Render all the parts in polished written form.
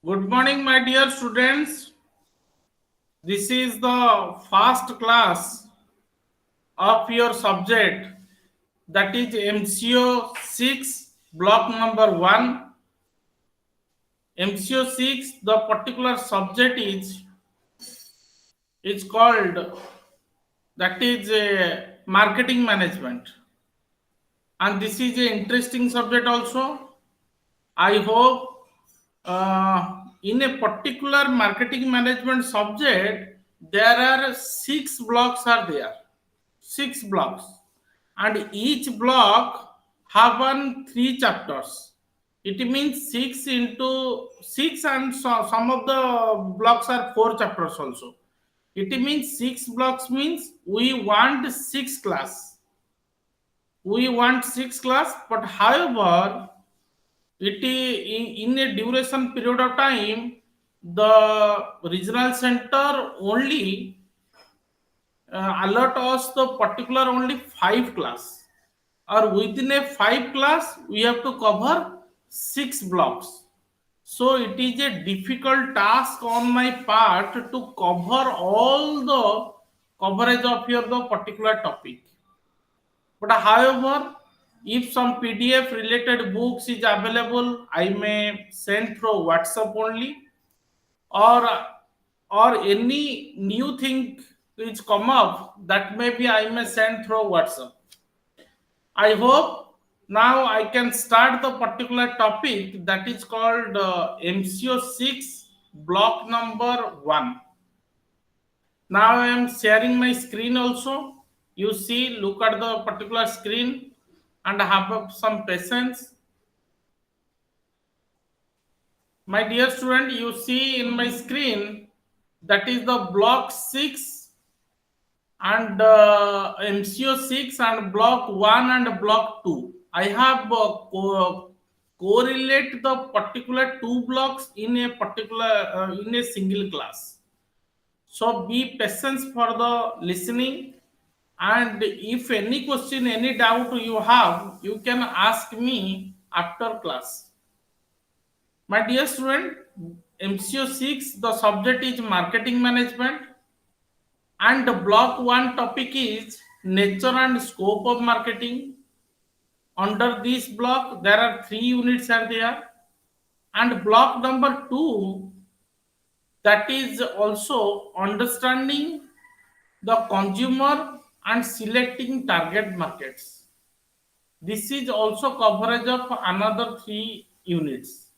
Good morning, my dear students. This is the first class of your subject, that is MCO-6 block number 1. MCO-6, the particular subject is called, that is marketing management, and this is an interesting subject also. I hope in a particular marketing management subject there are 6 blocks are there, 6 blocks, and each block have one 3 chapters. It means 6 into 6, and some of the blocks are 4 chapters also. It means 6 blocks means we want 6 class. We want 6 class, but however, in a duration period of time, the regional center only allot us the particular only 5 class, or within a 5 class we have to cover 6 blocks. So it is a difficult task on my part to cover all the coverage of your the particular topic. But however, if some PDF related books is available, I may send through WhatsApp only, or any new thing which come up, that maybe I may send through WhatsApp. I hope now I can start the particular topic, that is called MCO-6 block number 1. Now I am sharing my screen also. You see, look at the particular screen and have some patience. My dear student, you see in my screen, that is the block 6 and MCO-6 and block 1 and block 2. I have correlate the particular 2 blocks in a particular in a single class. So be patient for the listening, and if any question, any doubt you have, you can ask me after class. My dear student, MCO-6, the subject is marketing management, and the block 1 topic is nature and scope of marketing. Under this block, there are 3 units are there, and block number 2, that is also understanding the consumer and selecting target markets. This is also coverage of another 3 units.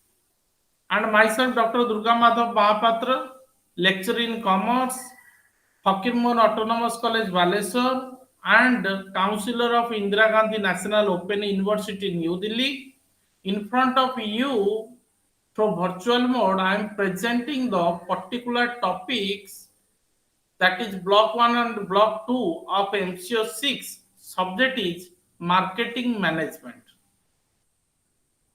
And myself, Dr. Durga Madhav Mahapatra, lecturer in commerce, Fakirmon Autonomous College, Baleswar, and counselor of Indira Gandhi National Open University, New Delhi. In front of you, through virtual mode, I am presenting the particular topics, that is block 1 and block 2 of MCO-6. Subject is marketing management.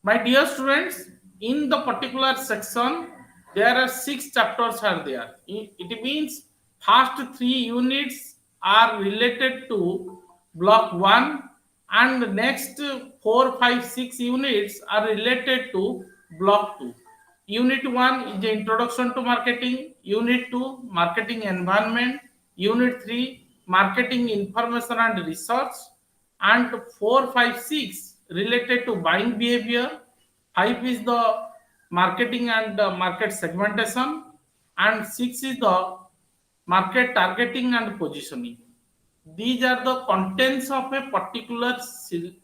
My dear students, in the particular section, there are 6 chapters are there. It means first 3 units are related to block 1, and the next 4, 5, 6 units are related to block 2. Unit 1 is the introduction to marketing. Unit 2, marketing environment. Unit 3, marketing information and research. And 4, 5, 6 related to buying behavior. 5 is the marketing and market segmentation. And 6 is the market targeting and positioning. These are the contents of a particular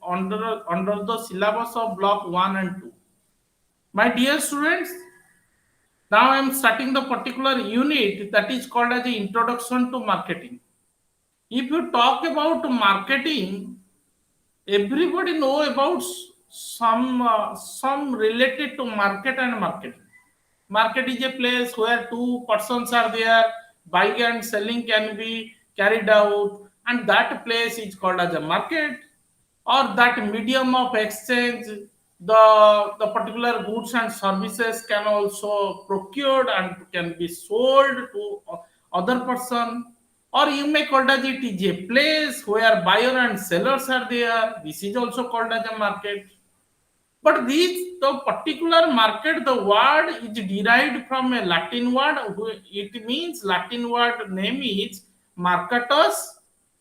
under the syllabus of block 1 and 2. My dear students, now I am starting the particular unit that is called as the introduction to marketing. If you talk about marketing, everybody know about some related to market and marketing. Market is a place where two persons are there, buying and selling can be carried out, and that place is called as a market, or that medium of exchange. The particular goods and services can also procured and can be sold to other person, or you may call it as it is a place where buyer and sellers are there. This is also called as a market. But the particular market, the word is derived from a Latin word. It means Latin word name is marketus.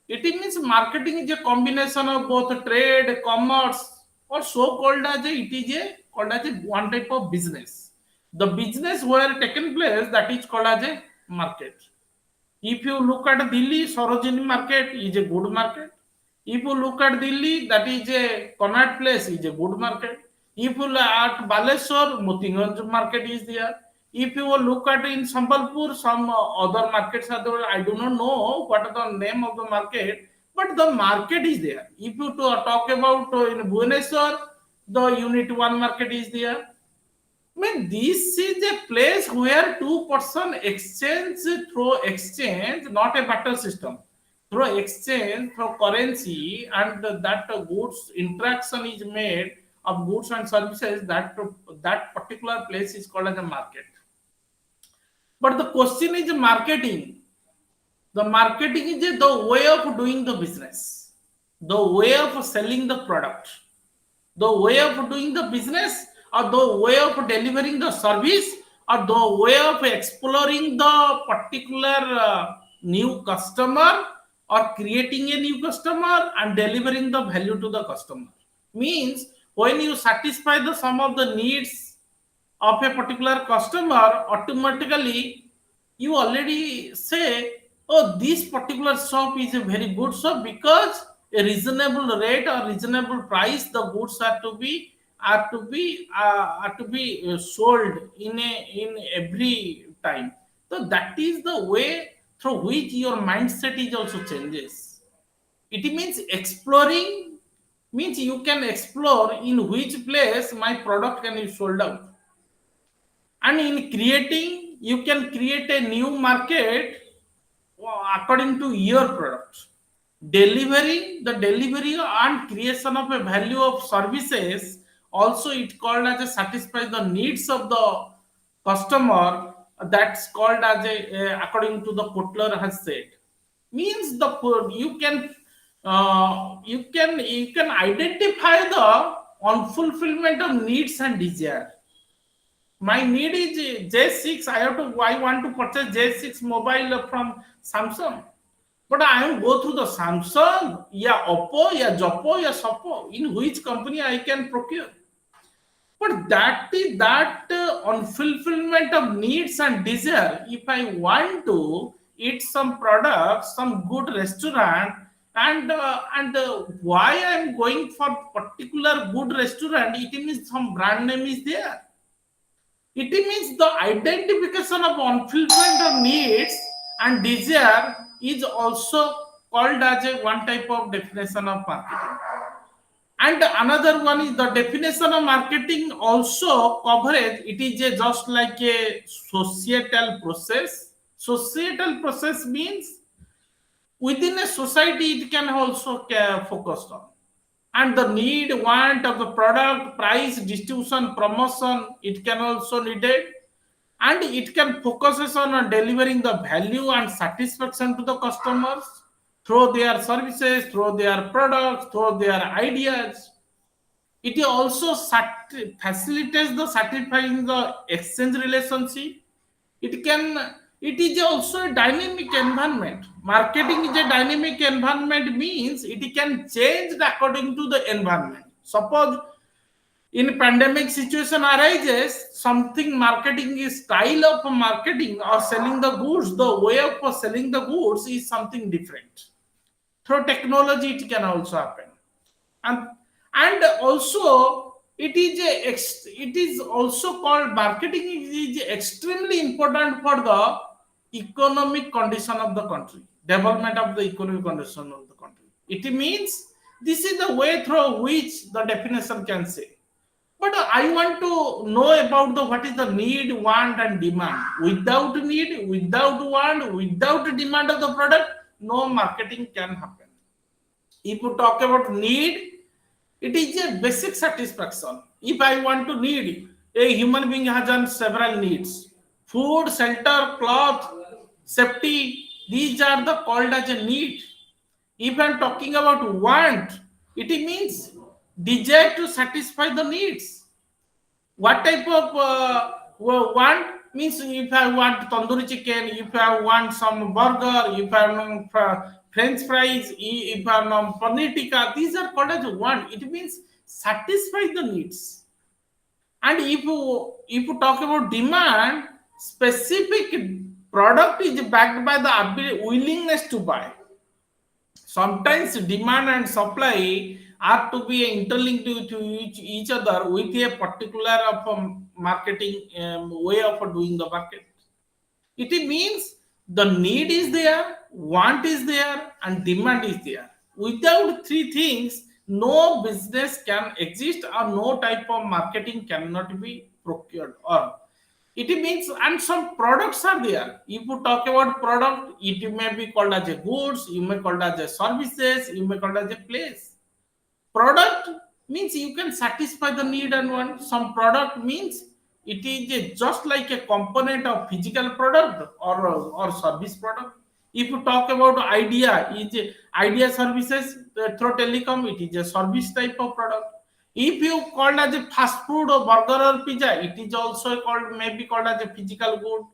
It means marketing is a combination of both trade, commerce, or so called as it is a called as a one type of business. The business where taken place, that is called as a market. If you look at Delhi, Sarojini market is a good market. If you look at Delhi, that is a Connaught place is a good market. If you look at Baleshwar, Motinganj market is there. If you look at in Sambalpur, some other markets are there. I do not know what is the name of the market, but the market is there. If you talk about in Bhubaneswar, the Unit 1 market is there. I mean, this is a place where two-person exchange through exchange, not a barter system. Through exchange, through currency, and that goods interaction is made of goods and services. That particular place is called as a market. But the question is marketing. The marketing is the way of doing the business, the way of selling the product, the way of doing the business, or the way of delivering the service, or the way of exploring the particular new customer, or creating a new customer and delivering the value to the customer. Means when you satisfy the some of the needs of a particular customer, automatically you already say, oh, this particular shop is a very good shop because a reasonable rate or reasonable price the goods are to be sold in every time. So that is the way through which your mindset is also changes. It means exploring, means you can explore in which place my product can be sold out, and in creating you can create a new market according to your product. Delivering, the delivery and creation of a value of services, also it called as a satisfy the needs of the customer. That's called as according to the Kotler has said. Means you can identify the unfulfillment of needs and desire. My need is J6. I want to purchase J6 mobile from Samsung. But I am go through the Samsung, yeah, Oppo, yeah, Joppo, yeah, Soppo. In which company I can procure? But that is that unfulfillment of needs and desire. If I want to eat some product, some good restaurant, and why I am going for particular good restaurant, it means some brand name is there. It means the identification of unfulfillment of needs and desire is also called as a one type of definition of marketing. And another one is the definition of marketing also coverage. It is just like a societal process. Societal process means within a society it can also focus on, and the need want of the product, price, distribution, promotion, it can also needed, and it can focuses on delivering the value and satisfaction to the customers through their services, through their products, through their ideas. It also facilitates the satisfying the exchange relationship. It is also a dynamic environment. Marketing is a dynamic environment, means it can change according to the environment. Suppose in pandemic situation arises, something marketing is style of marketing or selling the goods, the way of selling the goods is something different. Through technology it can also happen. And also it is also called marketing is extremely important for the economic condition of the country, development of the economic condition of the country. It means this is the way through which the definition can say. But I want to know about the what is the need, want, and demand. Without need, without want, without demand of the product, no marketing can happen. If you talk about need, it is a basic satisfaction. If I want to need, a human being has on several needs: food, shelter, cloth, safety. These are the called as a need. If I'm talking about want, it means desire to satisfy the needs. What type of want means, if I want tandoori chicken, if I want some burger, if I want French fries, if I want paneer tikka, these are called as want. It means satisfy the needs. And if you talk about demand, specific product is backed by the willingness to buy. Sometimes demand and supply are to be interlinked to each other with a particular of marketing way of doing the market. It means the need is there, want is there, and demand is there. Without three things, no business can exist, or no type of marketing cannot be procured. Or it means, and some products are there. If you talk about product, it may be called as a goods, you may call it as a services, you may call it as a place. Product means you can satisfy the need and want. Some product means it is just like a component of physical product or service product. If you talk about idea, is idea services through telecom, it is a service type of product. If you called as a fast food or burger or pizza, it is also called, maybe called as a physical good.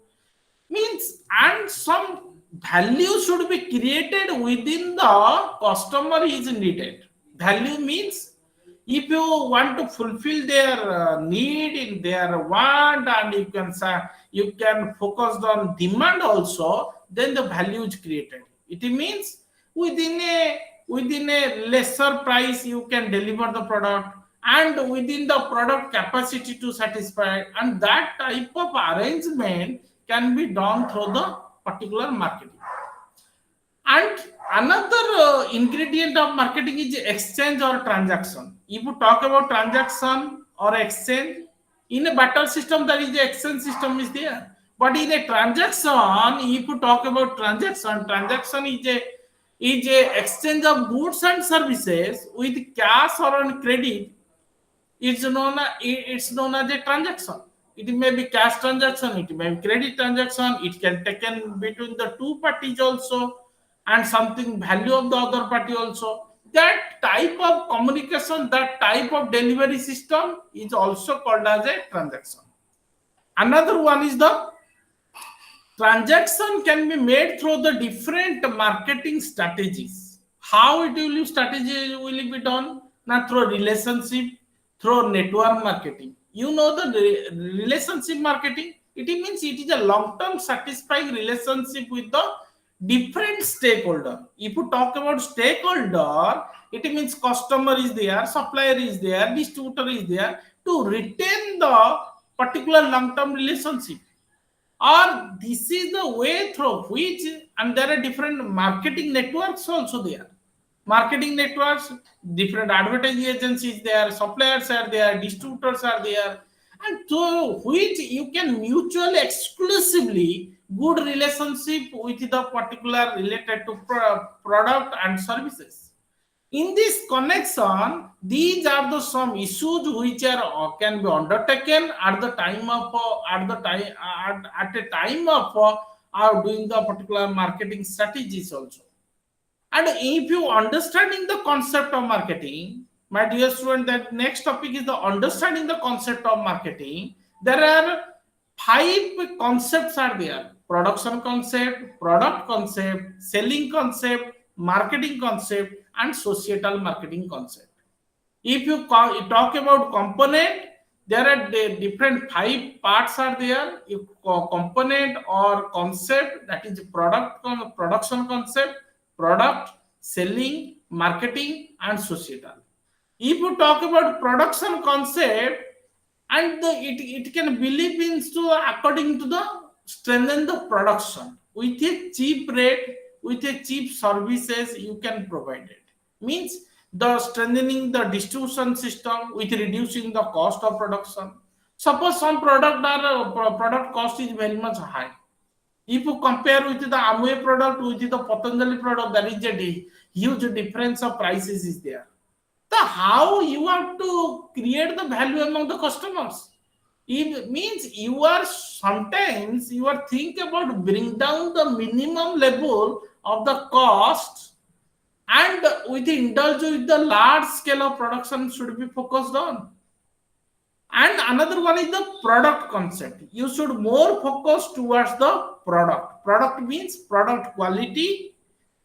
Means, and some value should be created within the customer is needed. Value means, if you want to fulfill their need in their want, and you can focus on demand also, then the value is created. It means within a within a lesser price you can deliver the product, and within the product capacity to satisfy, and that type of arrangement can be done through the particular marketing. And another ingredient of marketing is exchange or transaction. If you talk about transaction or exchange, in a barter system, there is the exchange system is there. But in a transaction, if you talk about transaction, transaction is a exchange of goods and services with cash or on credit. It's known as a transaction. It may be cash transaction, it may be credit transaction, it can taken between the two parties also, and something value of the other party also. That type of communication, that type of delivery system is also called as a transaction. Another one is the transaction can be made through the different marketing strategies. How it will be strategy will it be done? Now through relationship, through network marketing. You know the relationship marketing. It means it is a long-term satisfying relationship with the different stakeholder. If you talk about stakeholder, it means customer is there, supplier is there, distributor is there, to retain the particular long-term relationship. Or this is the way through which, and there are different marketing networks also there. Marketing networks, different advertising agencies there, suppliers are there, distributors are there, and through which you can mutually exclusively good relationship with the particular related to product and services. In this connection, these are the some issues which are can be undertaken at the time of at a time of doing the particular marketing strategies also. And if you understanding the concept of marketing, my dear student, that next topic is the understanding the concept of marketing. There are five concepts are there: production concept, product concept, selling concept, marketing concept, and societal marketing concept. If you talk about component, there are different five parts are there. If component or concept, that is production concept, product, selling, marketing, and societal. If you talk about production concept, and it can believe into according to the strengthen the production with a cheap rate, with a cheap services you can provide it. Means the strengthening the distribution system with reducing the cost of production. Suppose some product cost is very much high. If you compare with the Amway product with the Patanjali product, there is a huge difference of prices is there. The how you have to create the value among the customers. It means you are sometimes you are think about bring down the minimum level of the cost, and with indulge with the large scale of production should be focused on. And another one is the product concept. You should more focus towards the product means product quality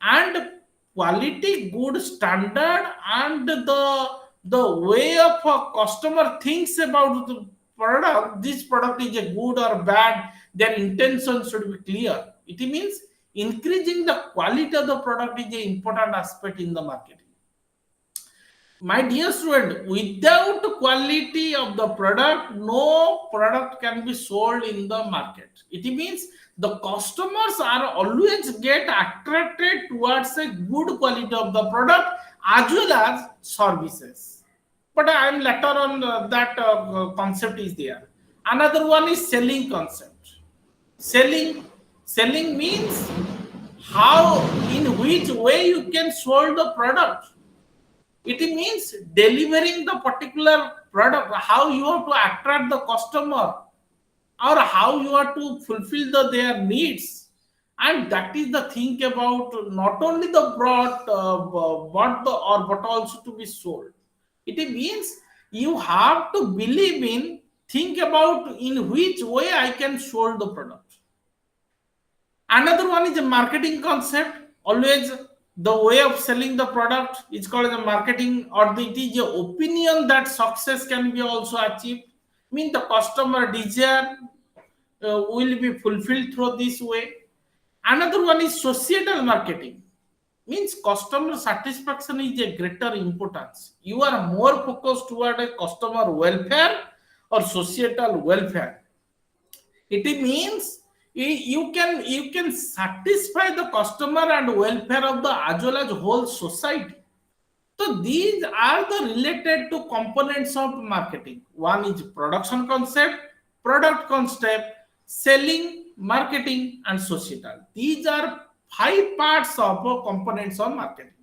and quality good standard, and the way of a customer thinks about the product, this product is a good or bad, their intention should be clear. It means increasing the quality of the product is an important aspect in the marketing. My dear student, without quality of the product, no product can be sold in the market. It means the customers are always get attracted towards a good quality of the product as well as services. But I am later on that concept is there. Another one is selling concept. Selling selling means how, in which way you can sell the product. It means delivering the particular product, how you have to attract the customer, or how you have to fulfill their needs. And that is the thing about not only the broad but also to be sold. It means you have to believe in, think about in which way I can sold the product. Another one is a marketing concept. Always the way of selling the product is called the marketing, or it is the opinion that success can be also achieved. Mean the customer desire will be fulfilled through this way. Another one is societal marketing. Means customer satisfaction is a greater importance. You are more focused toward a customer welfare or societal welfare. It means you can satisfy the customer and welfare of the as well as whole society. So these are the related to components of marketing. One is production concept, product concept, selling, marketing, and societal. These are five parts of components of marketing.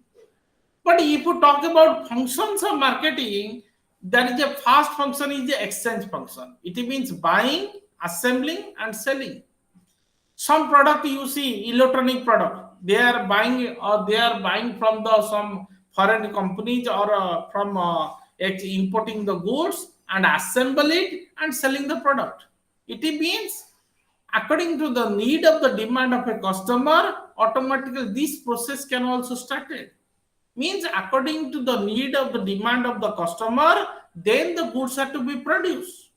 But if you talk about functions of marketing, there is a first function is the exchange function. It means buying, assembling, and selling. Some product you see electronic product, they are buying, or they are buying from the some foreign companies, or from importing the goods and assemble it and selling the product. It means according to the need of the demand of a customer, automatically this process can also started. Means according to the need of the demand of the customer, then the goods are to be produced.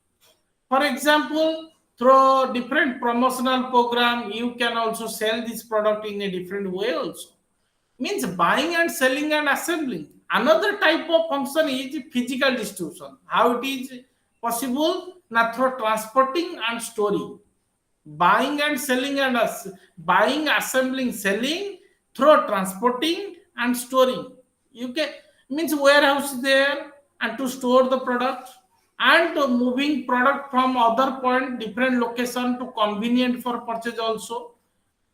For example, through different promotional program, you can also sell this product in a different way also. Means buying and selling and assembling. Another type of function is physical distribution. How it is possible? Now through transporting and storing. Buying and selling and buying, assembling, selling through transporting and storing. You can means warehouse there and to store the product, and moving product from other point different location to convenient for purchase also.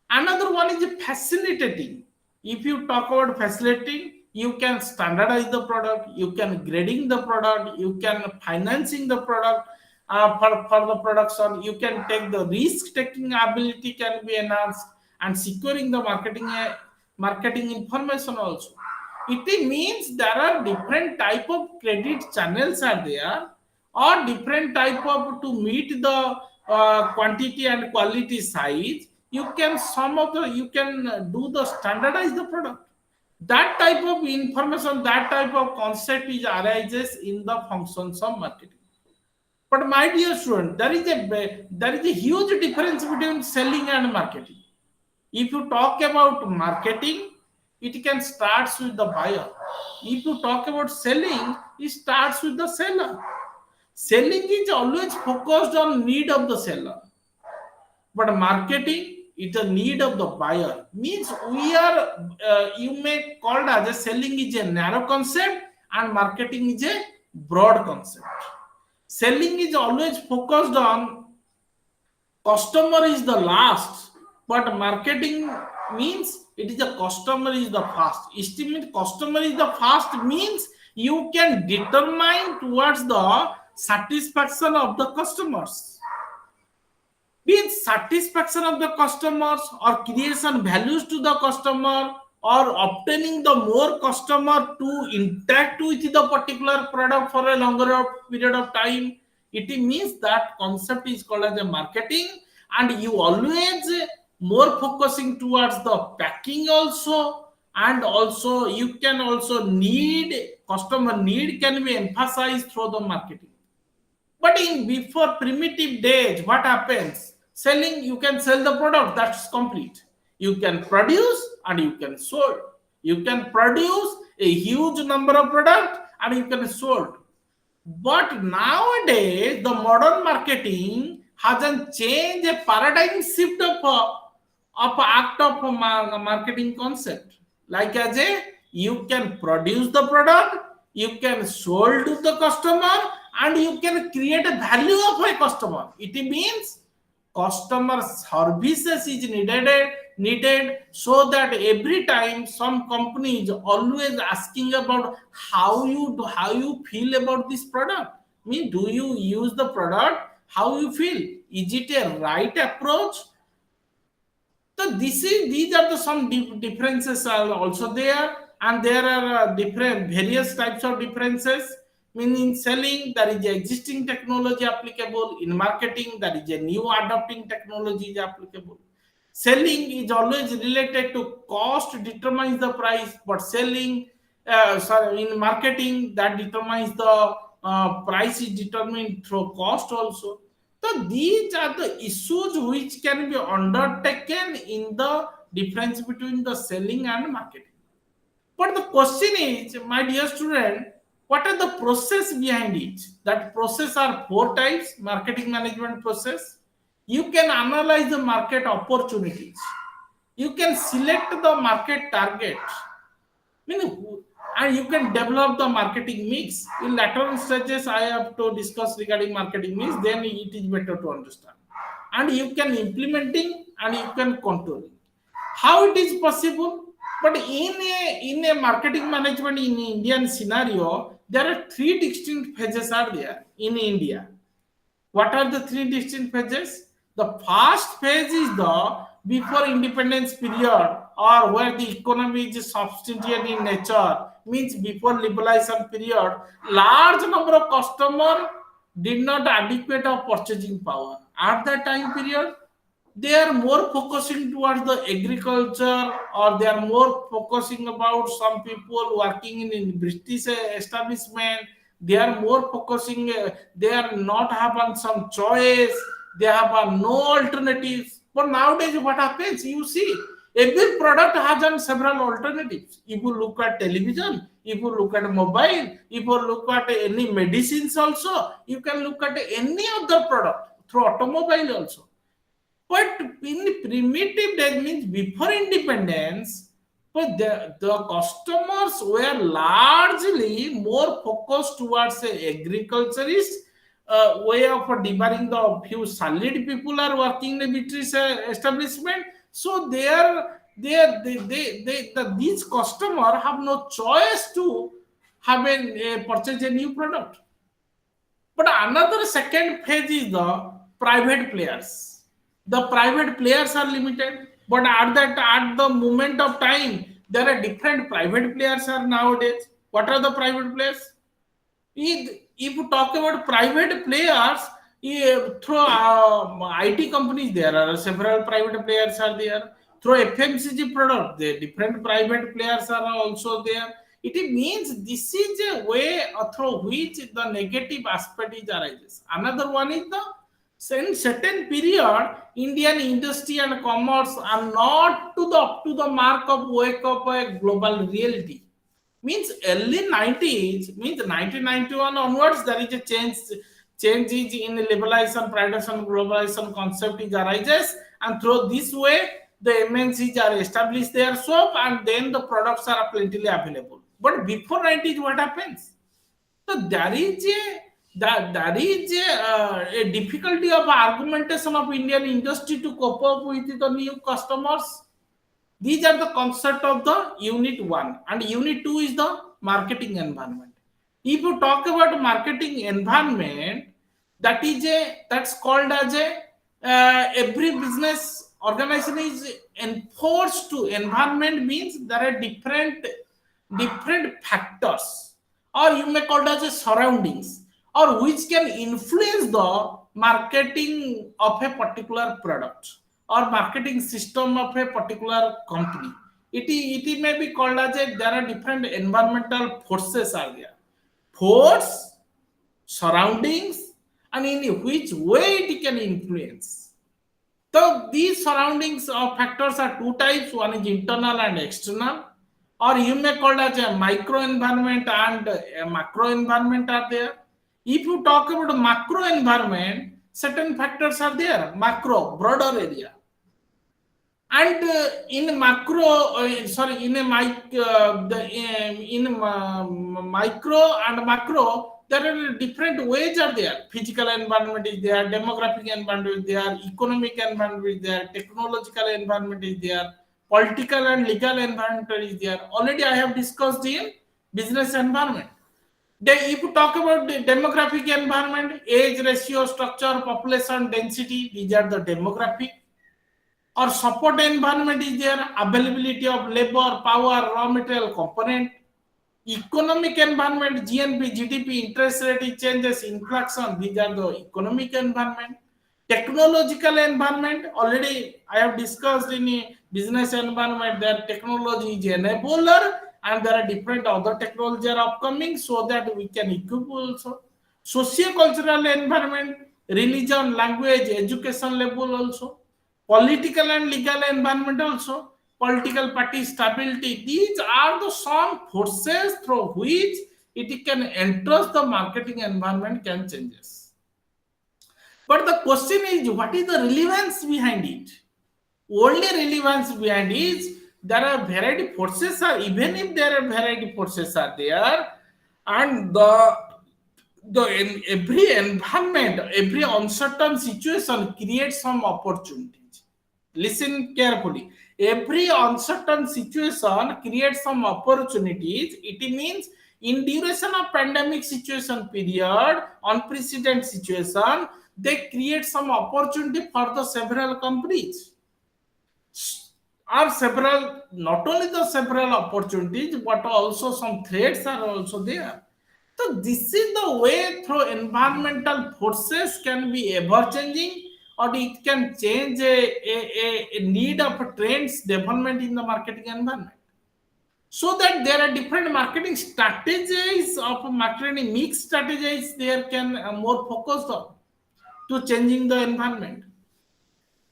Another one is facilitating. If you talk about facilitating, you can standardize the product, you can grading the product, you can financing the product for the production, you can take the risk taking ability can be enhanced, and securing the marketing information also. It means there are different type of credit channels are there, or different type of to meet the quantity and quality size. You can some of the you can do the standardize the product. That type of information, that type of concept is arises in the functions of marketing. But my dear student, there is a huge difference between selling and marketing. If you talk about marketing, it can start with the buyer. If you talk about selling, it starts with the seller. Selling is always focused on need of the seller. But marketing it's a need of the buyer. Means we are, you may called as a selling is a narrow concept and marketing is a broad concept. Selling is always focused on customer is the last, but marketing means it is the customer is the first. Estimate customer is the first means you can determine towards the satisfaction of the customers, be it satisfaction of the customers or creation values to the customer or obtaining the more customer to interact with the particular product for a longer period of time. It means that concept is called as a marketing, and you always more focusing towards the packing also, and also you can also need customer need can be emphasized through the marketing. But in before primitive days, what happens? Selling, you can sell the product, that's complete. You can produce and you can sold. You can produce a huge number of product and you can sold. But nowadays, the modern marketing hasn't changed a paradigm shift of act of marketing concept. Like as a you can produce the product, you can sold to the customer, and you can create a value of a customer. It means customer services is needed so that every time some company is always asking about how you feel about this product. I mean, do you use the product, how you feel, is it a right approach? So these are the some differences are also there, and there are different various types of differences. Meaning selling, there is a existing technology applicable. In marketing, there is a new adopting technology is applicable. Selling is always related to cost determines the price, but selling, sorry, in marketing that determines the price is determined through cost also. So these are the issues which can be undertaken in the difference between the selling and marketing. But the question is, my dear student, what are the process behind it? That process are four types: marketing management process. You can analyze the market opportunities. You can select the market target. Meaning, and you can develop the marketing mix. In later stages, I have to discuss regarding marketing mix. Then it is better to understand. And you can implementing and you can controlling. How it is possible? But in a marketing management in Indian scenario, there are three distinct phases are there in India. What are the three distinct phases? The first phase is the before independence period, or where the economy is substantial in nature, means before liberalization period, large number of customer did not adequate of purchasing power. At that time period, they are more focusing towards the agriculture, or they are more focusing about some people working in British establishment. They are more focusing, they are not having some choice, they have no alternatives. But nowadays what happens, you see every product has several alternatives. If you look at television, if you look at mobile, if you look at any medicines also, you can look at any other product through automobile also. But in primitive days, means before independence, but the customers were largely more focused towards a agriculturist way of devouring the few salaried people are working in a British establishment. So these customers have no choice to have purchase a new product. But another second phase is the private players. The private players are limited, but at the moment of time, there are different private players are nowadays. What are the private players? If you talk about private players, through IT companies, there are several private players are there. Through FMCG product, the different private players are also there. It means this is a way through which the negative aspect is arises. Another one is the in certain period, Indian industry and commerce are not to the up to the mark of wake up a global reality. Means early 90s, means 1991 onwards, there is a change is in liberalization, privatization, globalization concept is arises, and through this way the MNCs are established their shop, and then the products are plentifully available. But before 90s, what happens? So there is a difficulty of argumentation of Indian industry to cope up with the new customers. These are the concept of the unit 1, and unit 2 is the marketing environment. If you talk about marketing environment, that's called as a every business organization is enforced to environment, means there are different factors, or you may call it as a surroundings, or which can influence the marketing of a particular product or marketing system of a particular company. It may be called as a, there are different environmental forces are there. Force, surroundings, and in which way it can influence. So these surroundings or factors are two types. One is internal and external, or you may call it as a micro environment and a macro environment are there. If you talk about macro environment, certain factors are there. Macro, broader area, and in macro sorry in a micro and macro, there are different ways are there. Physical environment is there, demographic environment is there, economic environment is there, technological environment is there, political and legal environment is there. Already I have discussed in business environment. If you talk about the demographic environment, age ratio, structure, population density, these are the demographic. Or support environment is there, availability of labor, power, raw material component. Economic environment, GNP, GDP, interest rate changes, inflation, these are the economic environment. Technological environment, already I have discussed in a business environment that technology is enabler, and there are different other technology are upcoming so that we can equip also. Socio-cultural environment, religion, language, education level also. Political and legal environment also. Political party stability, these are the some forces through which it can enter the marketing environment can changes. But the question is, what is the relevance behind it? Only relevance behind is there are variety forces are, even if there are variety forces are there, and every environment, every uncertain situation creates some opportunities. Listen carefully. Every uncertain situation creates some opportunities. It means in duration of pandemic situation period, unprecedented situation, they create some opportunity for the several companies. Are several, not only the several opportunities, but also some threats are also there. So this is the way through environmental forces can be ever changing, or it can change a need of trends development in the marketing environment. So that there are different marketing strategies of marketing mix strategies there can more focused on to changing the environment.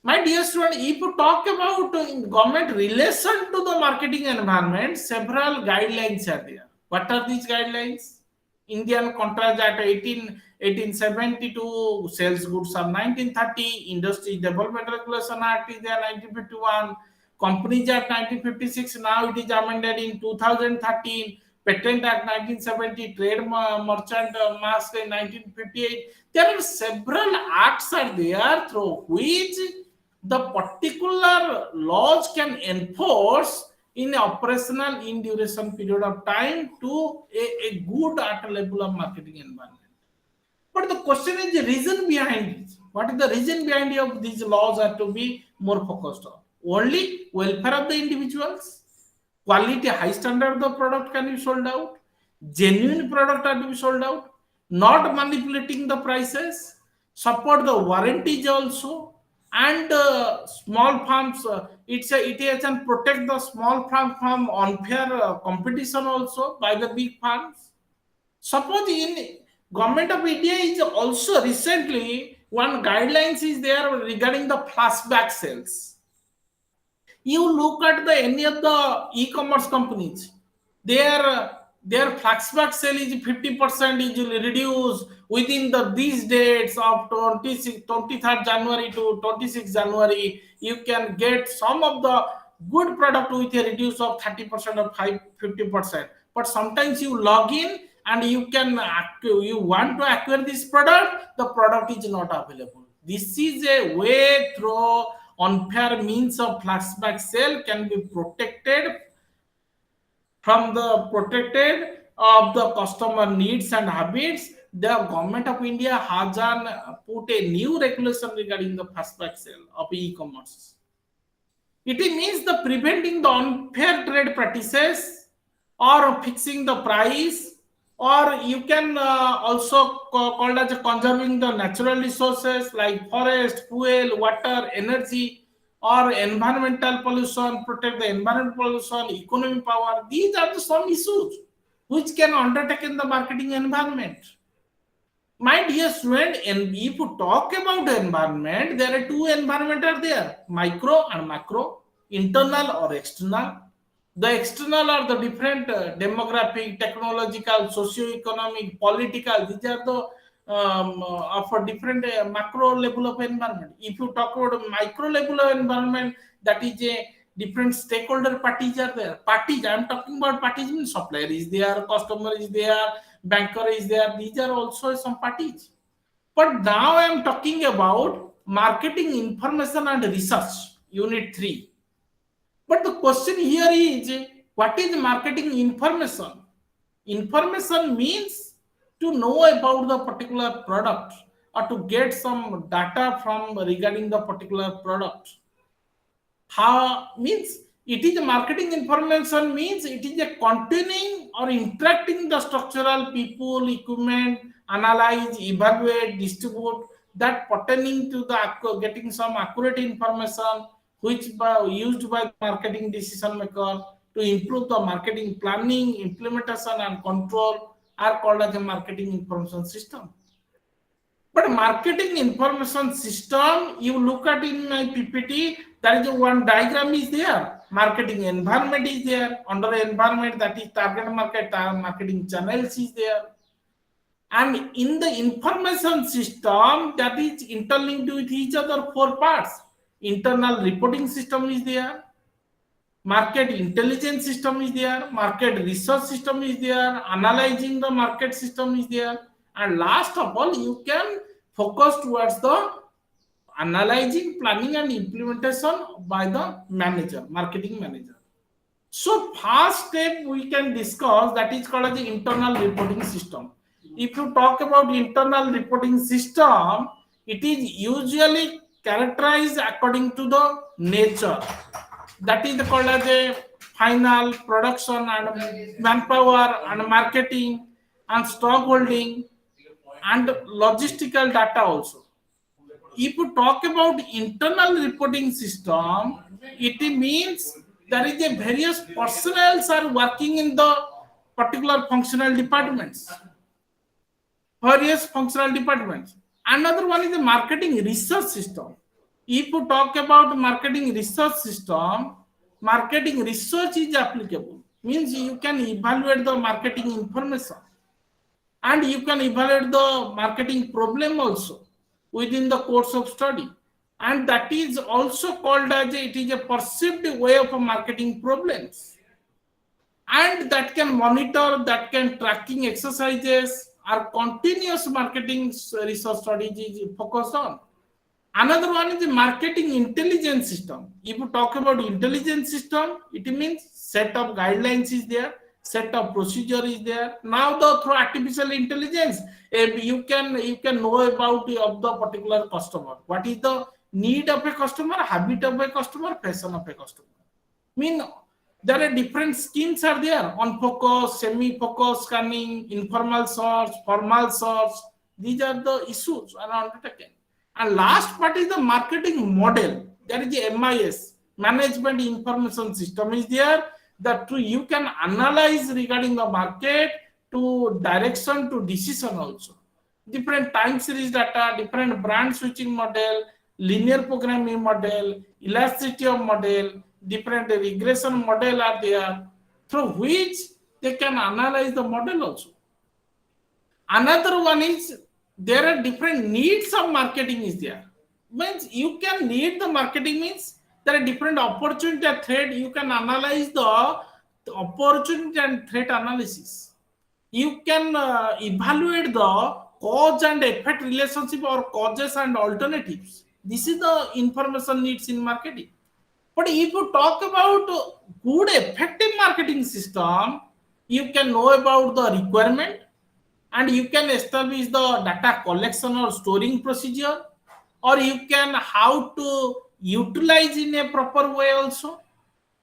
My dear student, if you talk about government relation to the marketing environment, several guidelines are there. What are these guidelines? Indian Contract Act 1872, Sales Goods of 1930, Industry Development Regulation Act is there 1951, Companies Act 1956, now it is amended in 2013, Patent Act 1970, Trade Merchant Mask in 1958. There are several acts are there through which the particular laws can enforce in operational in duration period of time to a good at level of marketing environment. But the question is the reason behind it. What is the reason behind of these laws are to be more focused on? Only welfare of the individuals, quality, high standard of the product can be sold out, genuine product are to be sold out, not manipulating the prices, support the warranties also, and small farms. It can protect the small farm from unfair competition also by the big farms. Suppose in government of India is also recently one guidelines is there regarding the flashback sales. You look at the any of the e-commerce companies, their their flashback sale is 50% is reduced within these dates of 23rd January to 26th January. You can get some of the good product with a reduce of 30% or 50%. But sometimes you log in and you want to acquire this product, the product is not available. This is a way through unfair means of flashback sale can be protected from the protected of the customer needs and habits. The government of India has put a new regulation regarding the fastback sale of e-commerce. It means the preventing the unfair trade practices or fixing the price, or you can also called as conserving the natural resources like forest, fuel, water, energy, or environmental pollution, protect the environmental pollution, economic power. These are the some issues which can undertake in the marketing environment. My dear student, and if you talk about the environment, there are two environment are there, micro and macro, internal or external. The external are the different demographic, technological, socio-economic, political. These are the of a different macro level of environment. If you talk about a micro level of environment, that is a different stakeholder parties are there. Parties, I am talking about parties means supplier is there, customer is there, banker is there. These are also some parties. But now I am talking about marketing information and research, unit 3. But the question here is, what is marketing information? Information means to know about the particular product or to get some data from regarding the particular product. How means it is a marketing information means it is a containing or interacting the structural people, equipment, analyze, evaluate, distribute that pertaining to the getting some accurate information which used by the marketing decision maker to improve the marketing planning, implementation, and control are called as a marketing information system. But marketing information system, you look at in my PPT, there is one diagram is there. Marketing environment is there. Under environment, that is target market, marketing channels is there. And in the information system, that is interlinked with each other 4 parts. Internal reporting system is there. Market intelligence system is there. Market research system is there. Analyzing the market system is there. And last of all, you can focus towards the analyzing, planning, and implementation by the manager, marketing manager. So first step we can discuss that is called as the internal reporting system. If you talk about internal reporting system, it is usually characterized according to the nature. That is called as a final production and manpower and marketing and stock holding and logistical data also. If you talk about internal reporting system, it means there is a various personnel are working in the particular functional departments. Various functional departments. Another one is the marketing research system. If you talk about marketing research system, marketing research is applicable. Means you can evaluate the marketing information and you can evaluate the marketing problem also within the course of study, and that is also called as it is a perceived way of marketing problems, and that can monitor, that can tracking exercises or continuous marketing research strategies focused on. Another one is the marketing intelligence system. If you talk about intelligence system, it means set of guidelines is there, set of procedure is there. Now the through artificial intelligence, you can know about of the particular customer. What is the need of a customer, habit of a customer, fashion of a customer. Mean there are different schemes are there on focus, semi-focus scanning, informal search, formal search. These are the issues are undertaken. And last part is the marketing model. There is the MIS, Management Information System is there that you can analyze regarding the market to direction to decision also. Different time series data, different brand switching model, linear programming model, elasticity of model, different regression model are there through which they can analyze the model also. Another one is there are different needs of marketing is there. Means you can need the marketing means there are different opportunity and threat. You can analyze the opportunity and threat analysis. You can evaluate the cause and effect relationship or causes and alternatives. This is the information needs in marketing. But if you talk about good effective marketing system, you can know about the requirement and you can establish the data collection or storing procedure, or you can how to utilize in a proper way also,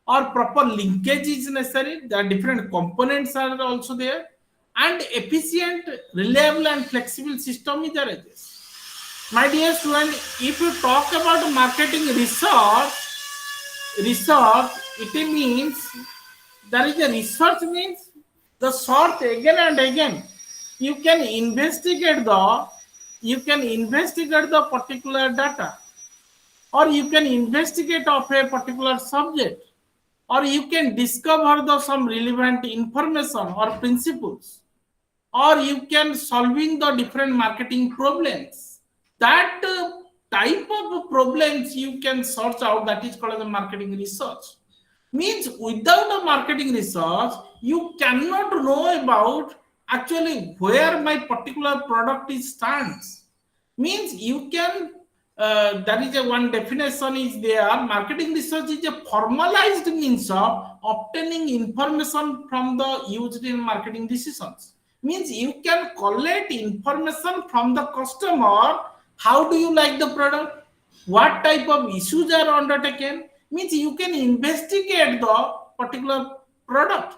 or proper linkage is necessary. The different components are also there, and efficient, reliable, and flexible system is there. My dear student, if you talk about marketing research, it means there is a research means the sort again and again. You can investigate the particular data, or you can investigate of a particular subject, or you can discover the some relevant information or principles, or you can solving the different marketing problems. That type of problems you can search out, that is called as a marketing research. Means without a marketing research you cannot know about actually where my particular product is stands. Means you can there is a one definition is there. Marketing research is a formalized means of obtaining information from the used in marketing decisions. Means you can collect information from the customer. How do you like the product? What type of issues are undertaken? Means you can investigate the particular product.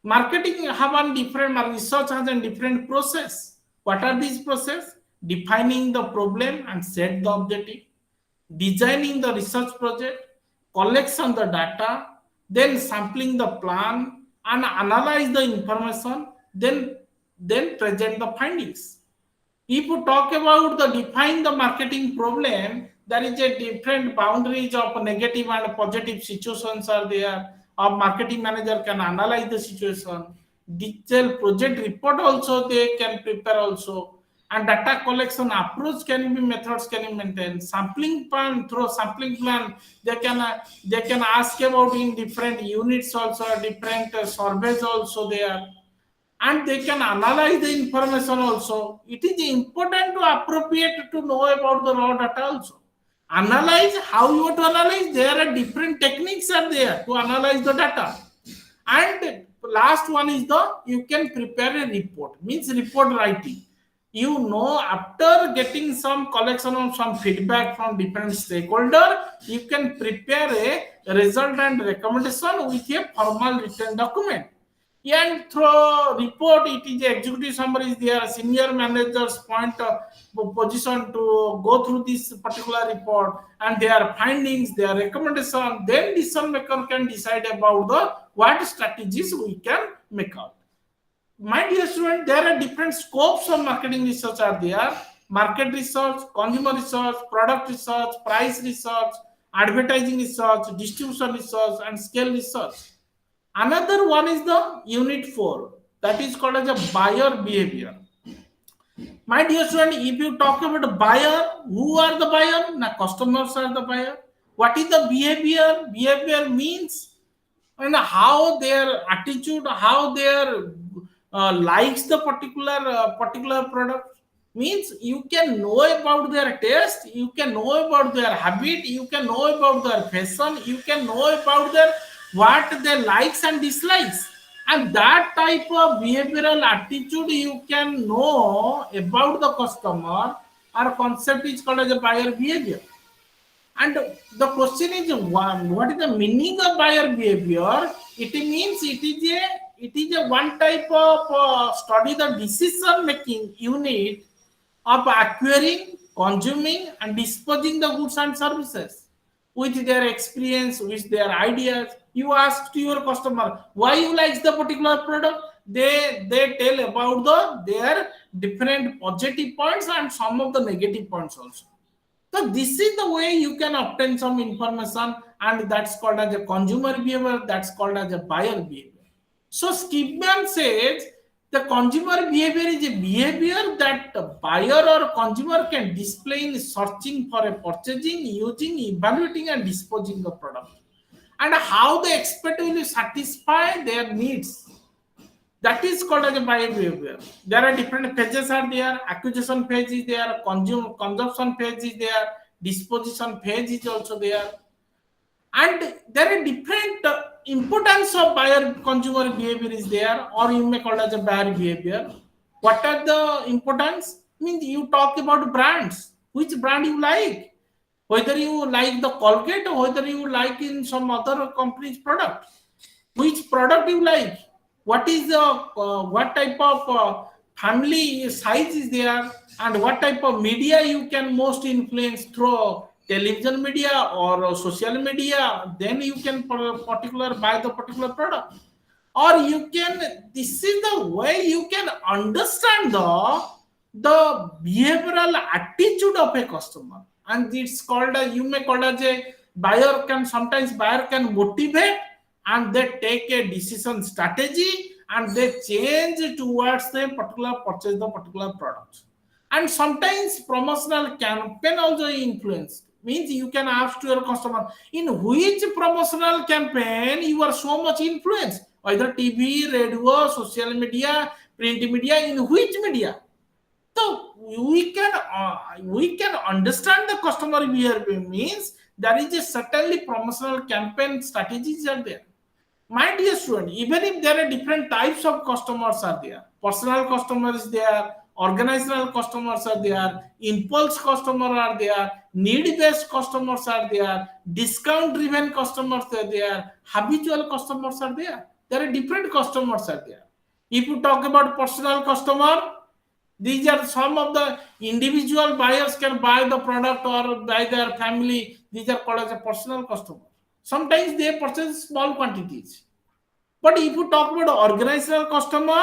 Marketing have a different, research has a different process. What are these process? Defining the problem and set the objective, designing the research project, collection the data, then sampling the plan and analyze the information, then present the findings. If you talk about the define the marketing problem, there is a different boundaries of negative and positive situations are there. A marketing manager can analyze the situation. Detailed project report also they can prepare also. And data collection approach can be methods can be maintained. Sampling plan through sampling plan they can ask about in different units also, different surveys also there, and they can analyze the information also. It is important to appropriate to know about the raw data also. Analyze, how you want to analyze, there are different techniques are there to analyze the data. And last one is the you can prepare a report, means report writing. You know, after getting some collection of some feedback from different stakeholder, you can prepare a result and recommendation with a formal written document. And through report, it is executive summary is there, senior managers point position to go through this particular report and their findings, their recommendation. Then decision maker can decide about the what strategies we can make out. My dear student, there are different scopes of marketing research are there. Market research, consumer research, product research, price research, advertising research, distribution research, and scale research. Another one is the unit 4, that is called as a buyer behavior. My dear student, if you talk about buyer, who are the buyer? Now, customers are the buyer. What is the behavior? Behavior means and how their attitude, how their likes the particular product. Means you can know about their taste, you can know about their habit, you can know about their fashion, you can know about their what their likes and dislikes, and that type of behavioral attitude you can know about the customer. Our concept is called as a buyer behavior. And the question is one, what is the meaning of buyer behavior? It means it is a one type of study the decision making unit of acquiring, consuming, and disposing the goods and services. With their experience, with their ideas, you ask to your customer why you like the particular product. They tell about their different positive points and some of the negative points also. So this is the way you can obtain some information, and that's called as a consumer behavior. That's called as a buyer behavior. So Skipman says the consumer behavior is a behavior that the buyer or consumer can display in searching for a purchasing, using, evaluating, and disposing of product, and how they expect will satisfy their needs. That is called as a buyer behavior. There are different phases are there. Acquisition phase is there. Consumption phase is there. Disposition phase is also there, and there are different importance of buyer consumer behavior is there, or you may call it as a buyer behavior. What are the importance? Means you talk about brands, which brand you like, whether you like the Colgate or whether you like in some other company's product, which product you like, what is the what type of family size is there, and what type of media you can most influence through television media or social media, then you can particular buy the particular product. Or you can, this is the way you can understand the behavioral attitude of a customer, and it's called a, you may call it as a buyer can, sometimes buyer can motivate, and they take a decision strategy, and they change towards the particular purchase the particular product. And sometimes promotional campaign also influence, means you can ask to your customer in which promotional campaign you are so much influenced, either TV, radio, social media, print media, in which media. So we can understand the customer behavior, means there is a certainly promotional campaign strategies are there. My dear student, even if there are different types of customers are there, personal customers there, organizational customers are there, impulse customers are there, need-based customers are there, discount-driven customers are there, habitual customers are there. There are different customers are there. If you talk about personal customer, these are some of the individual buyers can buy the product or by their family. These are called as a personal customer. Sometimes they purchase small quantities. But if you talk about organizational customer,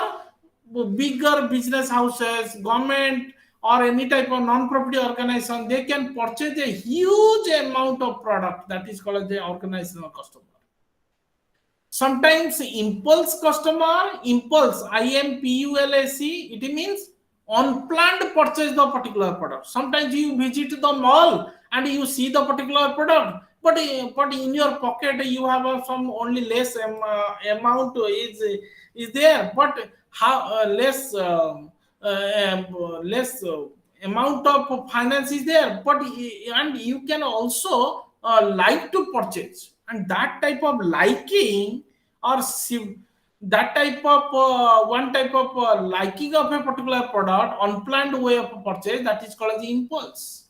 bigger business houses, government, or any type of non-profit organization, they can purchase a huge amount of product. That is called as the organizational customer. Sometimes impulse customer, impulse, IMPULAC, it means unplanned purchase the particular product. Sometimes you visit the mall and you see the particular product, but in your pocket you have some only less amount is there, but how less less amount of finance is there, but and you can also like to purchase, and that type of liking or that type of one type of liking of a particular product, unplanned way of purchase, that is called as impulse.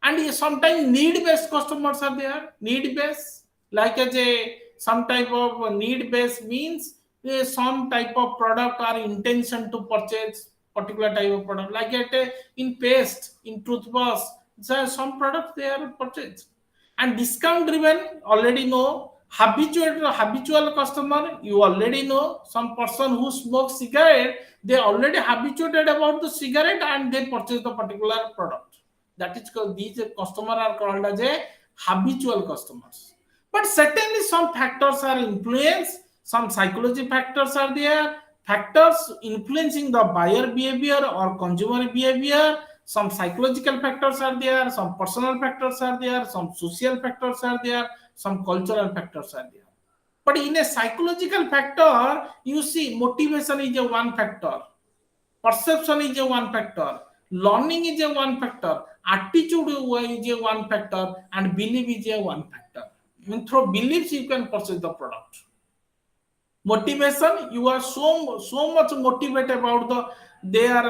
And sometimes need based customers are there, need based, like as a some type of need based means some type of product or intention to purchase particular type of product, like at in paste, in toothbrush, so some products they are purchased. And discount driven, already know. Habitual customer, you already know, some person who smokes cigarette, they already habituated about the cigarette and they purchase the particular product. That is called, these customers are called as a habitual customers. But certainly some factors are influenced, some psychology factors are there, factors influencing the buyer behavior or consumer behavior. Some psychological factors are there, some personal factors are there, some social factors are there, some cultural factors are there. But in a psychological factor, you see motivation is a one factor, perception is a one factor, learning is a one factor, attitude is a one factor, and belief is a one factor. I mean, through beliefs you can purchase the product. Motivation, you are so much motivated about the their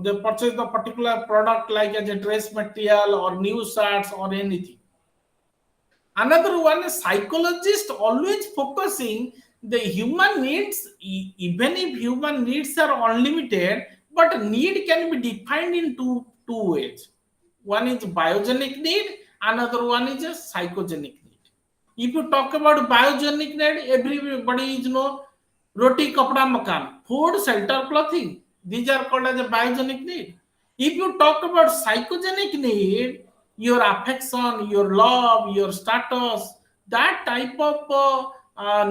they purchase the particular product, like as a dress material or new shirts or anything. Another one is psychologist always focusing the human needs, even if human needs are unlimited, but need can be defined in two ways. One is biogenic need, another one is a psychogenic need. If you talk about biogenic need, everybody is know roti, kapda, makan, food, shelter, clothing. These are called as a biogenic need. If you talk about psychogenic need, your affection, your love, your status, that type of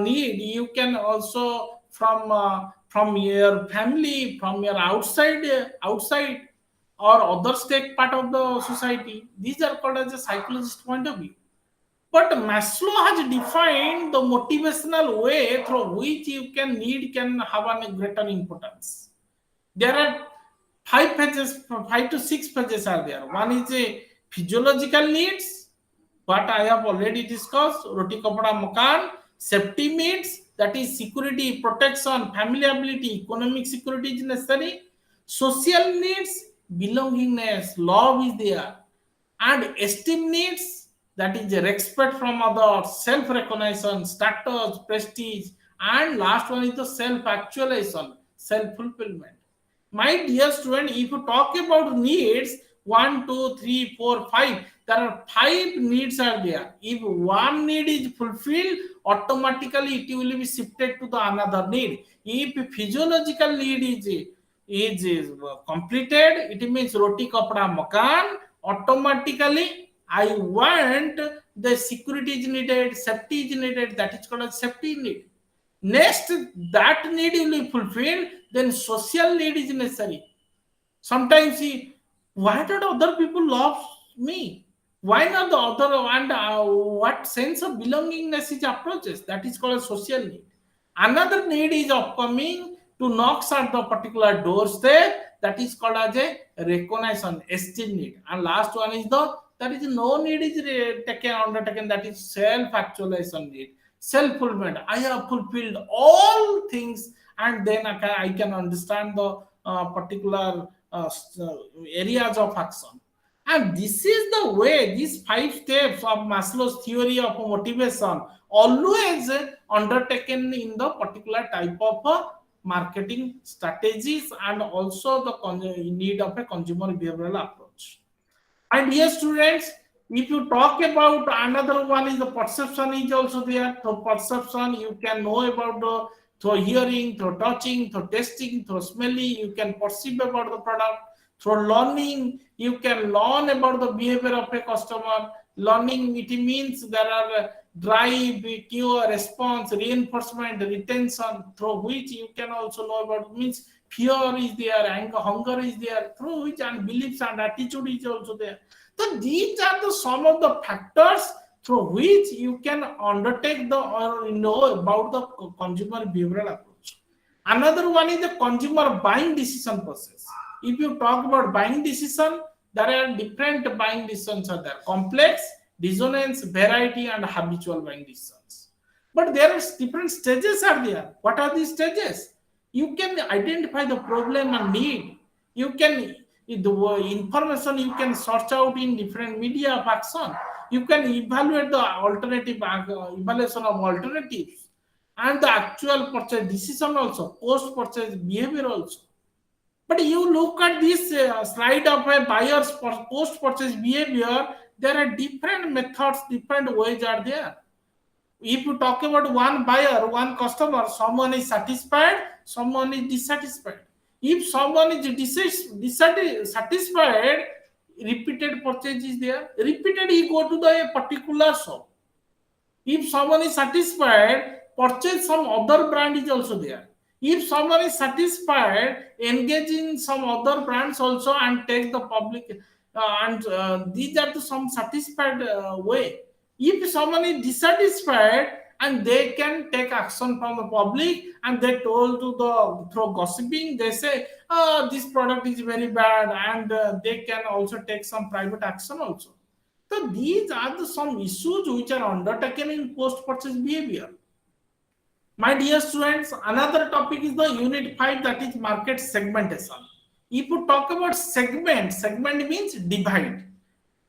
need, you can also from your family, from your outside or other stake part of the society. These are called as a psychologist point of view. But Maslow has defined the motivational way through which you can need can have a greater importance. There are five pages, 5 to 6 pages are there. One is a physiological needs, what I have already discussed, roti kapda makan, safety needs, that is security, protection, family ability, economic security is necessary, social needs, belongingness, love is there, and esteem needs, that is respect from others, self-recognition, status, prestige, and last one is the self-actualization, self-fulfillment. My dear student, if you talk about needs, one, two, three, four, five, there are five needs are there. If one need is fulfilled, automatically it will be shifted to the another need. If physiological need is completed, it means roti kapda makan, automatically I want the security is needed, safety is needed, that is called as safety need. Next, that need will be fulfilled, then social need is necessary. Sometimes see, why did other people love me? Why not the other, and what sense of belongingness is approaches? That is called a social need. Another need is upcoming to knocks at the particular doorstep. That is called as a recognition, esteem need. And last one is the that is no need is taken undertaken. That is self actualization need, self fulfillment. I have fulfilled all things, and then I can understand the particular areas of action. And this is the way, these 5 steps of Maslow's theory of motivation always undertaken in the particular type of marketing strategies and also the need of a consumer behavioral approach. And dear students, if you talk about another one is the perception is also there. So perception, you can know about the through hearing, through touching, through tasting, through smelling, you can perceive about the product. Through learning, you can learn about the behavior of a customer. Learning, it means there are drive, cue, response, reinforcement, retention, through which you can also know about means fear is there, anger, hunger is there, through which and beliefs and attitude is also there. So these are the some of the factors through which you can undertake the or know about the consumer behavioral approach. Another one is the consumer buying decision process. If you talk about buying decision, there are different buying decisions are there: complex, dissonance, variety, and habitual buying decisions. But there are different stages are there. What are these stages? You can identify the problem and need. You can the information you can search out in different media of action. You can evaluate the alternative evaluation of alternatives and the actual purchase decision also, post purchase behavior also. But you look at this slide of a buyer's post purchase behavior, there are different methods, different ways are there. If you talk about one buyer, one customer, someone is satisfied, someone is dissatisfied. If someone is dissatisfied, repeated purchase is there. Repeated, he go to the particular shop. If someone is satisfied, purchase some other brand is also there. If someone is satisfied, engage in some other brands also and take the public and these are the some satisfied way. If someone is dissatisfied and they can take action from the public and they told to the through gossiping, they say, oh, this product is very bad, and they can also take some private action also. So these are the some issues which are undertaken in post-purchase behavior. My dear students, another topic is the unit 5, that is market segmentation. If you talk about segment means divide.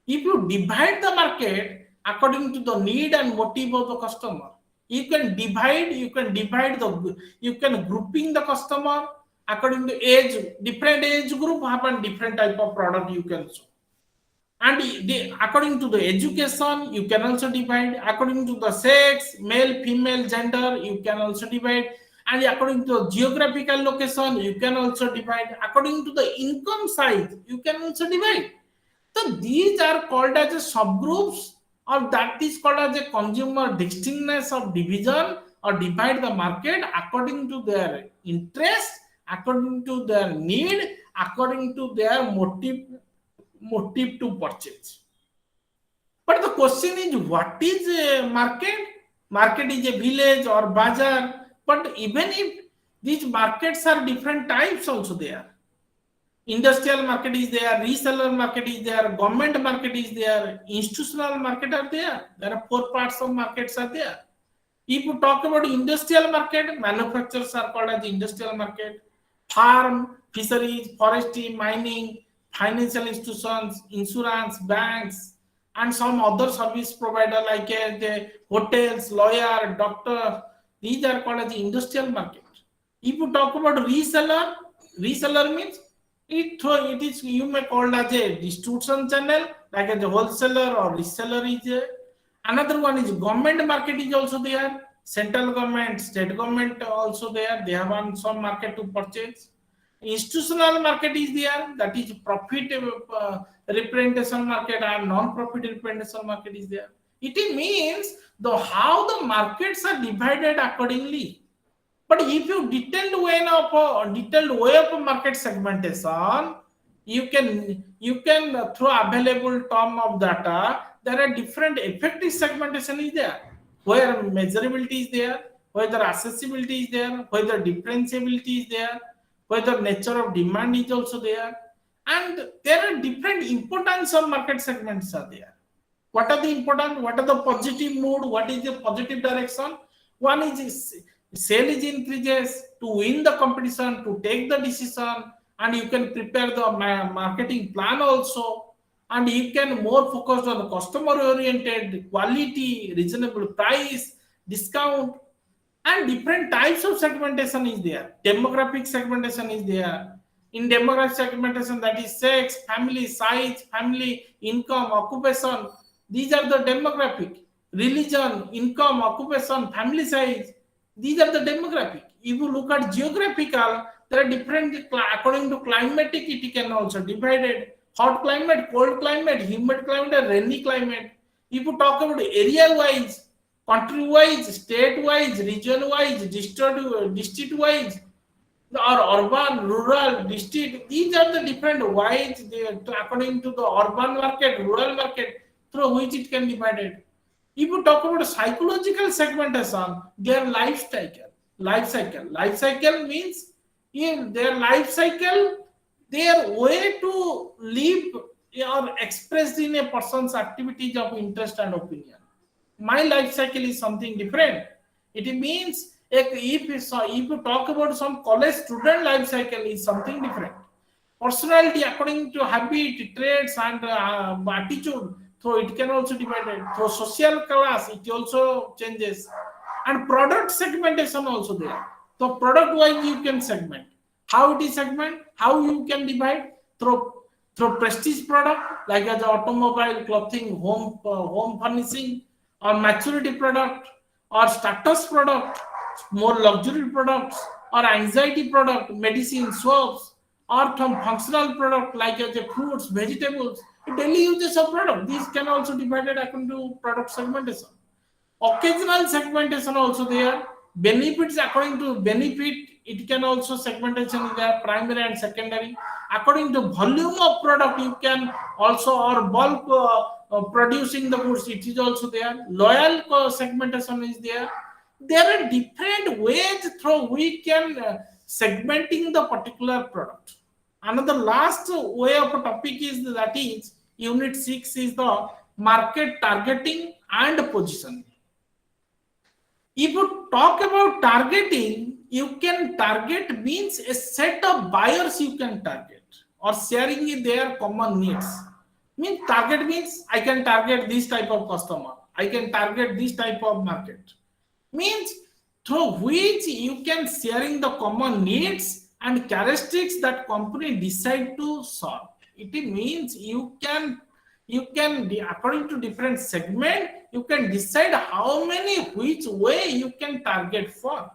If you divide the market according to the need and motive of the customer, you can divide the, you can grouping the customer according to age, different age group have a different type of product you can show. And according to the education, you can also divide. According to the sex, male, female, gender, you can also divide. And according to the geographical location, you can also divide. According to the income size, you can also divide. So these are called as a subgroups, or that is called as a consumer distinctness of division or divide the market according to their interest, according to their need, according to their motive to purchase. But the question is, what is a market? Market is a village or bazaar. But even if these markets are different types also there. Industrial market is there, reseller market is there, government market is there, institutional market are there. There are four parts of markets are there. If you talk about industrial market, manufacturers are called as industrial market. Farm, fisheries, forestry, mining, financial institutions, insurance, banks, and some other service provider like the hotels, lawyer, doctor. These are called as the industrial market. If you talk about reseller, reseller means it is you may call as a distribution channel like as a wholesaler or reseller is a. Another one is government market is also there. Central government, state government also there. They have on some market to purchase. Institutional market is there. That is profit representation market and non-profit representation market is there. It means the how the markets are divided accordingly. But if you detailed way of market segmentation, you can through available term of data, there are different effective segmentation is there, where measurability is there, whether accessibility is there, whether differentiability is there, whether nature of demand is also there, and there are different importance of market segments are there. What are the important? What are the positive mood? What is the positive direction? One is sale is increases to win the competition, to take the decision, and you can prepare the marketing plan also, and you can more focus on the customer oriented, quality, reasonable price, discount, and different types of segmentation is there. Demographic segmentation is there. In demographic segmentation, that is sex, family, size, family, income, occupation. These are the demographic. Religion, income, occupation, family size. These are the demographic. If you look at geographical, there are different according to climatic. It can also divided hot climate, cold climate, humid climate, and rainy climate. If you talk about area wise, country wise, state wise, region wise, district wise, or urban, rural, district. These are the different wise according to the urban market, rural market, through which it can be divided. If you talk about psychological segmentation, their life cycle means in their life cycle, their way to live or expressed in a person's activities of interest and opinion. My life cycle is something different. It means if you talk about some college student life cycle is something different. Personality according to habit, traits, and attitude. So it can also divide it. So social class, it also changes. And product segmentation also there. So product wise you can segment. How it is segment? How you can divide? Through prestige product like as automobile, clothing, home furnishing, or maturity product, or status product, more luxury products, or anxiety product, medicine, soaps, or from functional product like as a fruits, vegetables, daily uses of product. These can also divided according to product segmentation. Occasional segmentation also there. Benefits according to benefit, it can also segmentation is there, primary and secondary. According to volume of product, you can also or bulk producing the goods, it is also there. Loyal segmentation is there. There are different ways through we can segmenting the particular product. Another last way of a topic is that is unit 6 is the market targeting and positioning. If you talk about targeting, you can target means a set of buyers you can target or sharing their common needs. Means target means I can target this type of customer. I can target this type of market. Means through which you can sharing the common needs and characteristics that company decide to solve. It means you can according to different segment you can decide how many which way you can target for.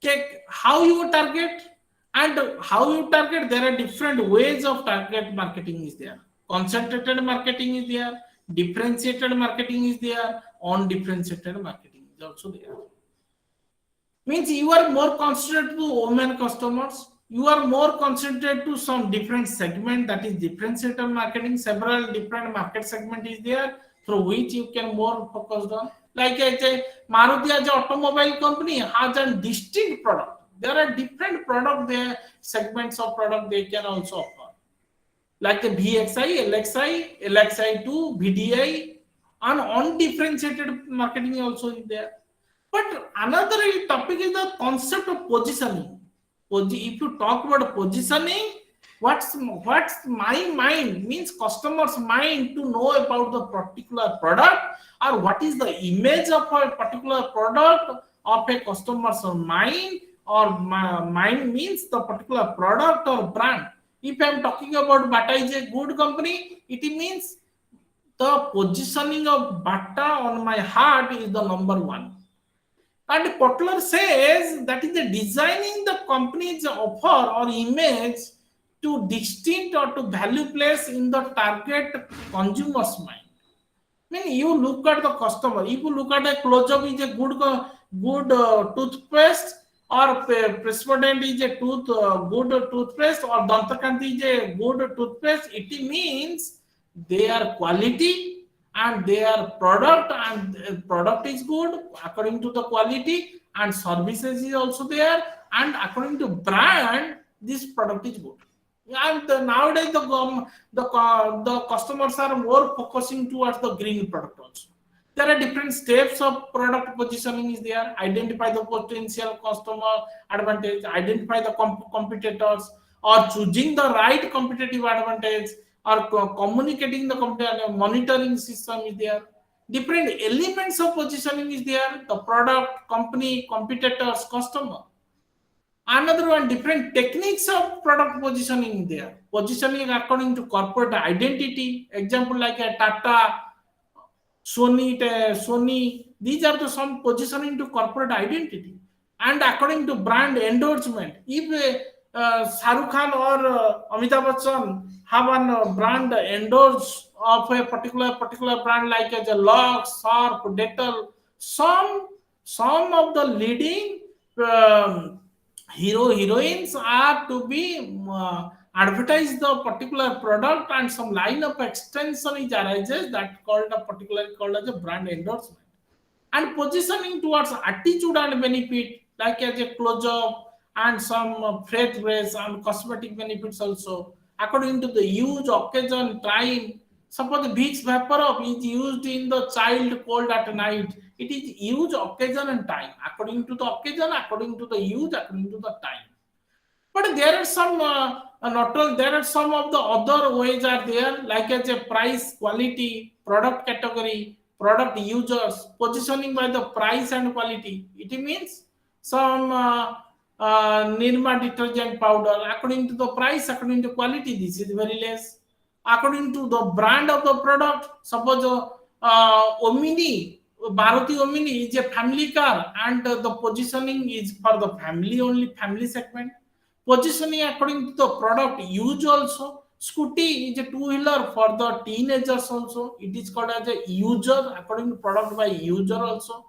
Check how you target and how you target. There are different ways of target marketing is there. Concentrated marketing is there, differentiated marketing is there, undifferentiated marketing is also there. Means you are more concentrated to women customers. You are more concentrated to some different segment, that is differentiator marketing. Several different market segment is there through which you can more focused on. Like as a Maruti as an automobile company has a distinct product. There are different product there, segments of product they can also offer. Like the VXI, LXI, LXI2, VDI, and undifferentiated marketing also is there. But another topic is the concept of positioning. If you talk about positioning, what's my mind means customer's mind to know about the particular product, or what is the image of a particular product of a customer's mind, or mind means the particular product or brand. If I'm talking about Bata is a good company, it means the positioning of Bata on my heart is the number one. And Kotler says that is the designing the company's offer or image to distinct or to value place in the target consumer's mind. I mean, you look at the customer. If you look at a close-up is a good toothpaste, or Prespodent is a good toothpaste, or Dantakanti is a good toothpaste. It means their quality and their product, and product is good according to the quality, and services is also there, and according to brand, this product is good. And nowadays the customers are more focusing towards the green product also. There are different steps of product positioning is there. Identify the potential customer advantage, identify the competitors, or choosing the right competitive advantage, or communicating the monitoring system is there. Different elements of positioning is there: the product, company, competitors, customer. Another one, different techniques of product positioning there. Positioning according to corporate identity. Example like a Tata, Sony. These are the some positioning to corporate identity. And according to brand endorsement. If Shah Rukh Khan or Amitabh Bachchan have a brand endorse of a particular brand like as a Lux, Sharp, Dettol, some of the leading um, heroines are to be advertise the particular product, and some line of extension is arises that called a particularly called as a brand endorsement. And positioning towards attitude and benefit like as a close up, and some freight rates and cosmetic benefits also according to the use occasion time. Suppose Vicks vapor up is used in the child cold at night, it is use occasion and time, according to the occasion, according to the use, according to the time. But there are some not all, there are some of the other ways are there, like as a price, quality, product category, product users, positioning by the price and quality. It means some Nirma detergent powder, according to the price, according to quality, this is very less. According to the brand of the product, suppose Omni, Maruti Omni is a family car, and the positioning is for the family only, family segment. Positioning according to the product use also. Scooty is a two-wheeler for the teenagers also. It is called as a user according to product by user also.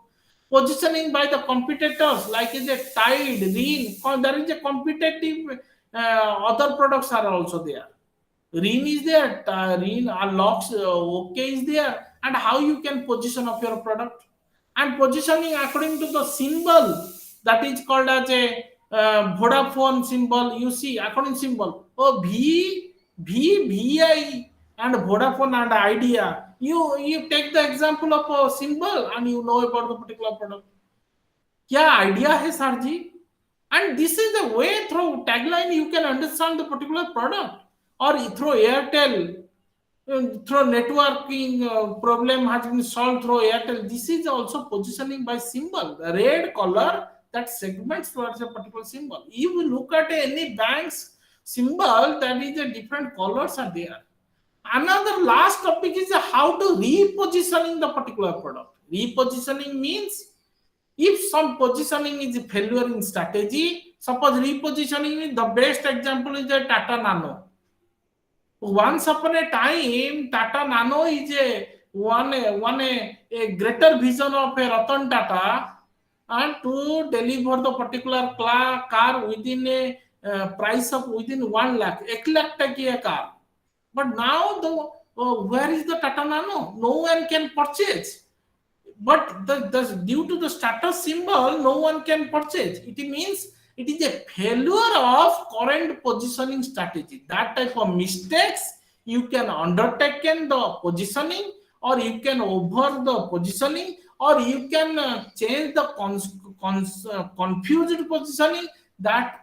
Positioning by the competitors like is a Tide, Reen. There is a competitive other products are also there. Reen is there, Reen unlocks, okay is there, and how you can position of your product. And positioning according to the symbol, that is called as a Vodafone symbol. You see, according symbol, oh VI, and Vodafone and Idea. You take the example of a symbol and you know about the particular product. क्या idea है sir ji? And this is the way through tagline you can understand the particular product. Or through Airtel, through networking problem has been solved through Airtel. This is also positioning by symbol, the red color that segments towards a particular symbol. If you look at any bank's symbol, that is a different colors are there. Another last topic is how to repositioning the particular product. Repositioning means if some positioning is a failure in strategy, suppose repositioning is the best example is a Tata Nano. Once upon a time, Tata Nano is a greater vision of a Ratan Tata. and to deliver the particular car within a price of within 1 lakh, 1 lakh take a car. But now the where is the Tata Nano? No one can purchase. But the due to the status symbol, no one can purchase. It means it is a failure of current positioning strategy. That type of mistakes you can undertaken the positioning, or you can over the positioning, or you can change the confused positioning. That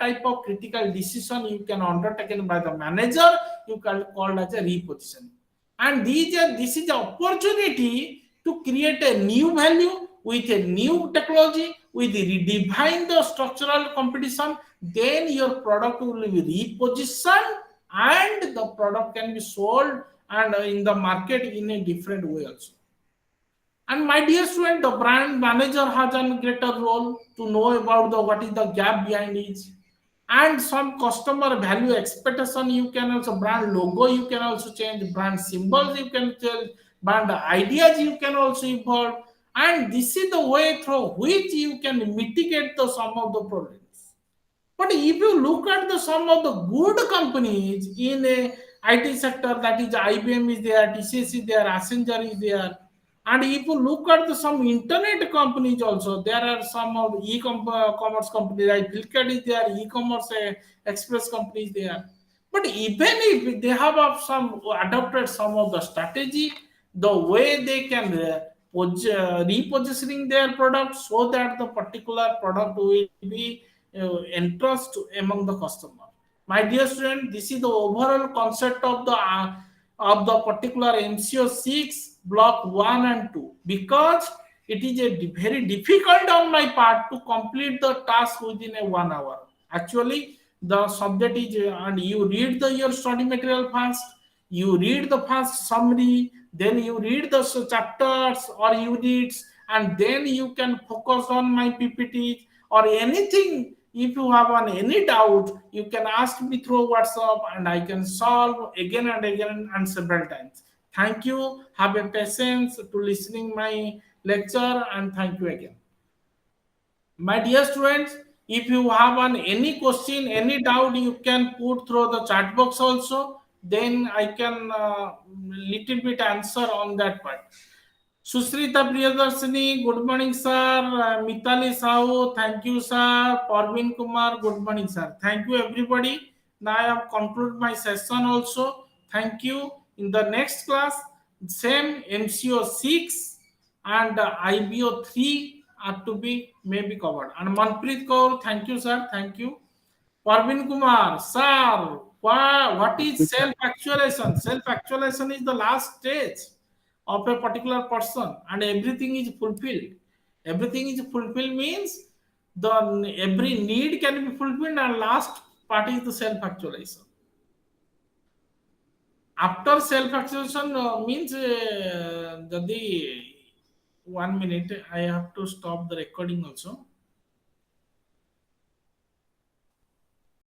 type of critical decision you can undertaken by the manager, you can called as a repositioning. And this is the opportunity to create a new value with a new technology, with redefine the structural competition. Then your product will be repositioned, and the product can be sold and in the market in a different way also. And my dear student, the brand manager has a greater role to know about the what is the gap behind it, and some customer value expectation. You can also brand logo, you can also change brand symbols, you can change brand ideas, you can also evolve, and this is the way through which you can mitigate the some of the problems. But if you look at the some of the good companies in a IT sector, that is IBM is there, TCS is there, Accenture is there. And if you look at the some internet companies also, there are some of the e-commerce companies like Flipkart is there, e-commerce express companies there. But even if they have some adopted some of the strategy, the way they can repositioning their product so that the particular product will be interest among the customer. My dear student, this is the overall concept of the particular MCO-6 block 1 and 2, because it is a very difficult on my part to complete the task within a 1 hour. Actually, the subject is and you read the your study material first, you read the first summary, then you read the chapters or units, and then you can focus on my PPT or anything. If you have any doubt, you can ask me through WhatsApp, and I can solve again and again and several times. Thank you. Have a patience to listening my lecture, and thank you again. My dear students, if you have any question, any doubt, you can put through the chat box also. Then I can little bit answer on that part. Susrita Priyadarshini, good morning, sir. Mitali Sahu, thank you, sir. Parvin Kumar, good morning, sir. Thank you, everybody. Now I have concluded my session also. Thank you. In the next class, same MCO-6 and IBO-3 are to be maybe covered. And Manpreet Kaur, thank you, sir. Thank you. Parvin Kumar, sir, what is self-actualization? Self-actualization is the last stage of a particular person, and everything is fulfilled. Everything is fulfilled means the every need can be fulfilled, and last part is the self-actualization. After self-actualization means the 1 minute, I have to stop the recording also.